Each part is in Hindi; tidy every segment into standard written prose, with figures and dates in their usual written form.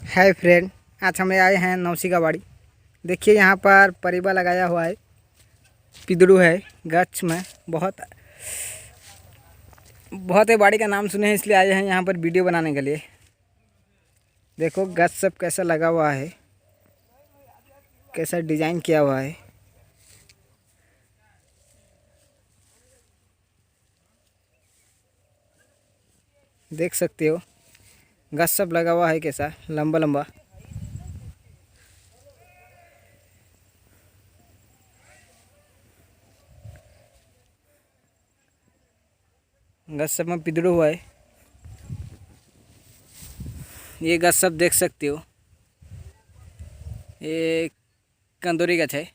हाय फ्रेंड, आज हम आए हैं नौसी का बाड़ी। देखिए यहाँ पर परिबा लगाया हुआ है, पिदड़ू है गच में। बहुत बहुत ही बाड़ी का नाम सुने हैं, इसलिए आए हैं यहाँ पर वीडियो बनाने के लिए। देखो गच सब कैसा लगा हुआ है, कैसा डिजाइन किया हुआ है। देख सकते हो गच सब लगा हुआ है, कैसा लंबा लंबा। गच सब में पिदड़ू हुआ है। ये गच सब देख सकते हो, ये कंदोरी गच है।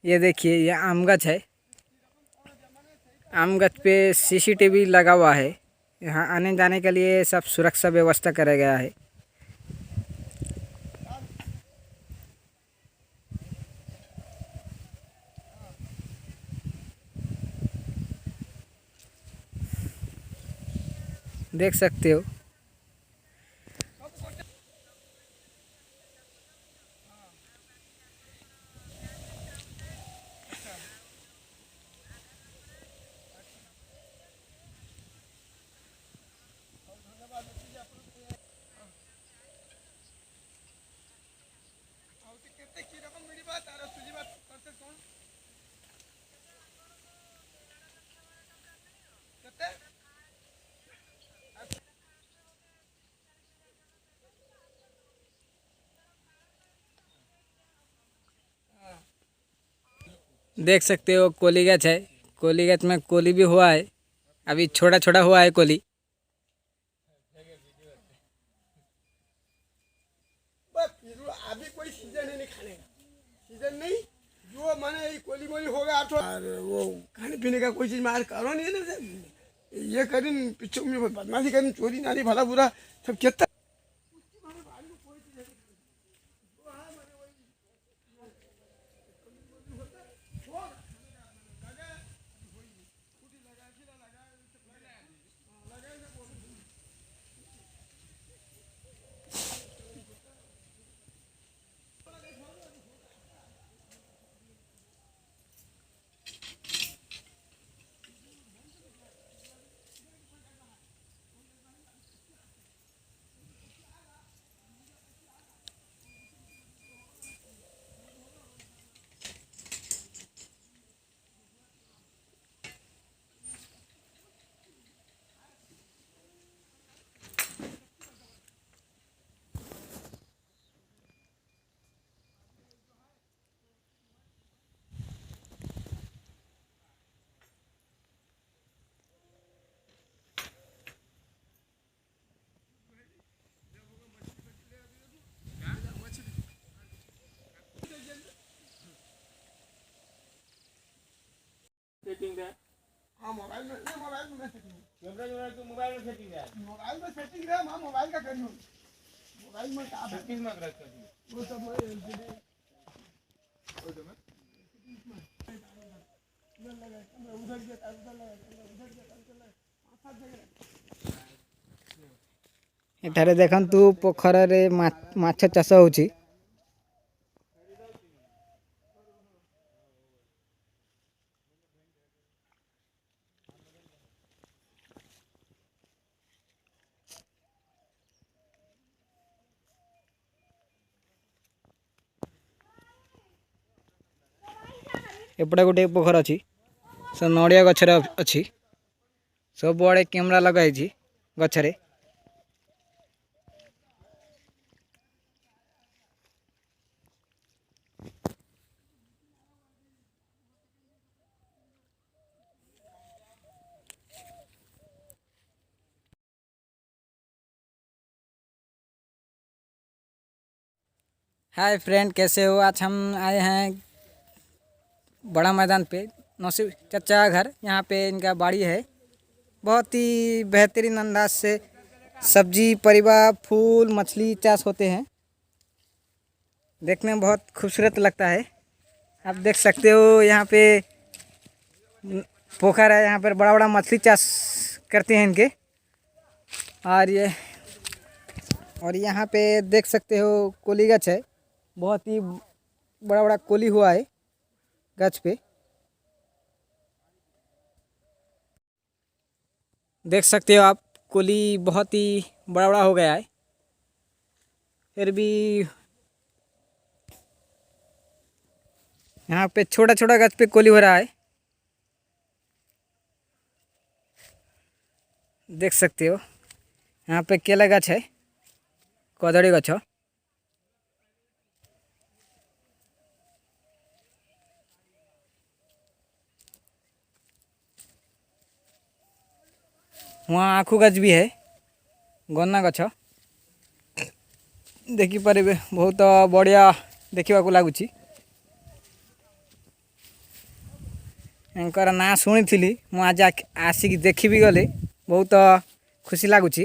ये देखिए ये आम गछ है। आम गछ पे सीसीटीवी लगा हुआ है। यहाँ आने जाने के लिए सब सुरक्षा व्यवस्था करा गया है। देख सकते हो देख सकते हो कोली गछ है। कोली गछ में कोली भी हुआ है, अभी छोटा छोटा हुआ है कोली। अभी कोई सीजन है नहीं खाने का, सीजन नहीं। जो माने कोली मोली होगा और वो खाने पीने का कोई चीज मार करो नहीं है ना। ये करीन पीछे में बदमाशी करीन, चोरी नारी भला बुरा सब कितना। सेटिंग है। हाँ मोबाइल में, ये मोबाइल में सेटिंग है। कैमरा जो है तो मोबाइल में सेटिंग है। मोबाइल में सेटिंग है, हाँ मोबाइल का करियो। मोबाइल में क्या सेटिंग में रख कर वो सब एलसीडी वो तो मैं उधर गया उधर लगा उधर गया उधर लगा पांच सात जगह। ଏଠାରେ ଦେଖନ୍ତୁ ପୋଖରରେ ମାଛ ଚାଷ ହେଉଛି। ଏପଟେ ଗୋଟେ ପୋଖର ଅଛି, ସେ ନଡ଼ିଆ ଗଛରେ ଅଛି। ସବୁଆଡ଼େ କ୍ୟାମେରା ଲଗାହେଇଛି ଗଛରେ। हाय फ्रेंड, कैसे हो? आज हम आए हैं बड़ा मैदान पे। नौसी चचा घर, यहाँ पे इनका बाड़ी है। बहुत ही बेहतरीन अंदाज से सब्जी, परिवा, फूल, मछली चाष होते हैं। देखने में बहुत खूबसूरत लगता है। आप देख सकते हो यहाँ पे पोखर है, यहाँ पर बड़ा बड़ा मछली चाष करते हैं इनके। और यहाँ पे देख सकते हो कोली गछ है, बहुत ही बड़ा बड़ा कोली हुआ है गछ पे। देख सकते हो आप कोली बहुत ही बड़ा बड़ा हो गया है, फिर भी यहाँ पे छोटा छोटा गछ पे कोली हो रहा है। देख सकते हो यहाँ पे केला गछ है, कदड़ी गछ हो। वहाँ आखू गछ भी है, गन्ना गछ देखिपारे बहुत बढ़िया देखा लगुच। ना शुणी आज आसिक देखी भी गले, बहुत खुशी लगुच।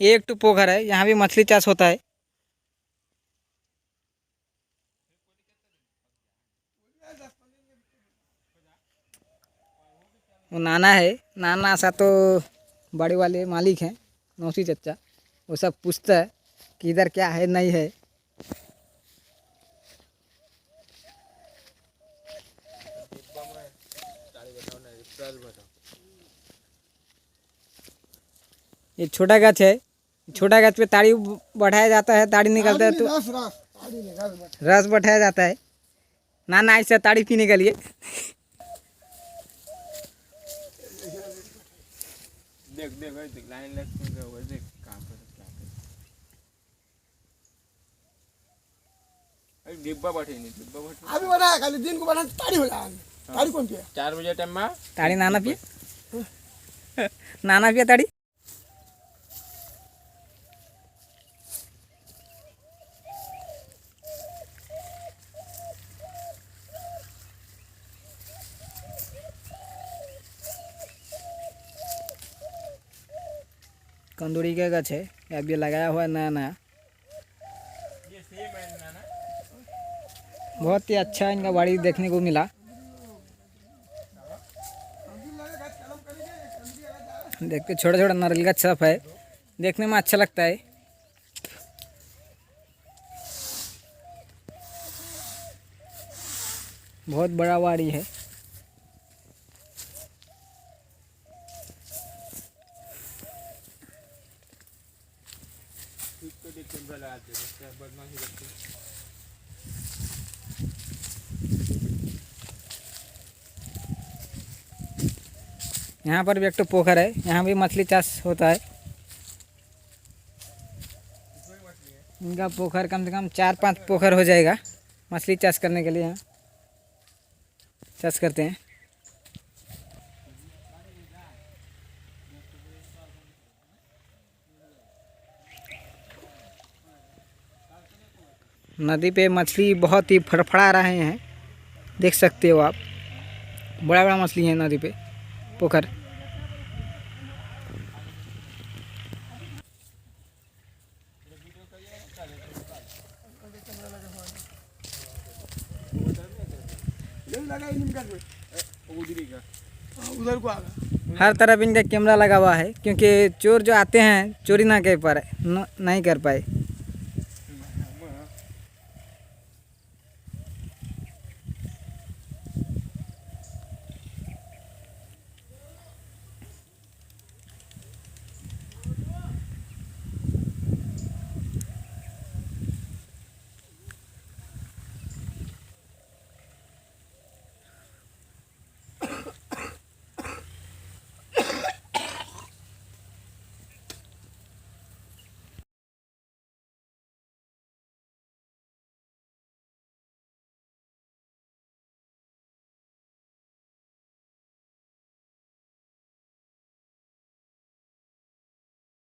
एक तो पोखर है, यहाँ भी मछली चाष होता है। वो नाना है, नाना सा तो बड़े वाले मालिक हैं, नौसी चचा, वो सब पूछता है कि इधर क्या है नहीं है। ये छोटा गाछ है, छोटा गाछ पे ताड़ी बढ़ाया जाता है, ताड़ी निकलता है तो रस बढ़ाया जाता है। नाना ऐसा ताड़ी पीने के लिए। देख देख लाइन देख काम कर डिब्बा बैठे नहीं, डिब्बा बैठे अभी बना खाली दिन को बना ताड़ी हो जाए। ताड़ी कौन पिया? 4 बजे टाइम में ताड़ी नाना पिए, नाना पिए ताड़ी। कंदूरी का गछ है, अभी लगाया हुआ है नया नया। ये सेम है ना, बहुत ही अच्छा इनका बाड़ी देखने को मिला। देखते छोटा छोटा नारियल गछ सब है, देखने में अच्छा लगता है। बहुत बड़ा बाड़ी है। इसको देख के बड़ा आते हैं, बदमाशी करते हैं। यहाँ पर भी एक तो पोखर है, यहाँ भी मछली चाष होता है। इनका पोखर कम से कम 4-5 पोखर हो जाएगा मछली चाष करने के लिए। यहाँ चाष करते हैं। नदी पे मछली बहुत ही फड़फड़ा रहे हैं, देख सकते हो आप। बड़ा बड़ा मछली है नदी पे, पोखर। उधर को आ गया। हर तरफ इनका कैमरा लगा हुआ है, क्योंकि चोर जो आते हैं चोरी ना कर पाए, नहीं कर पाए।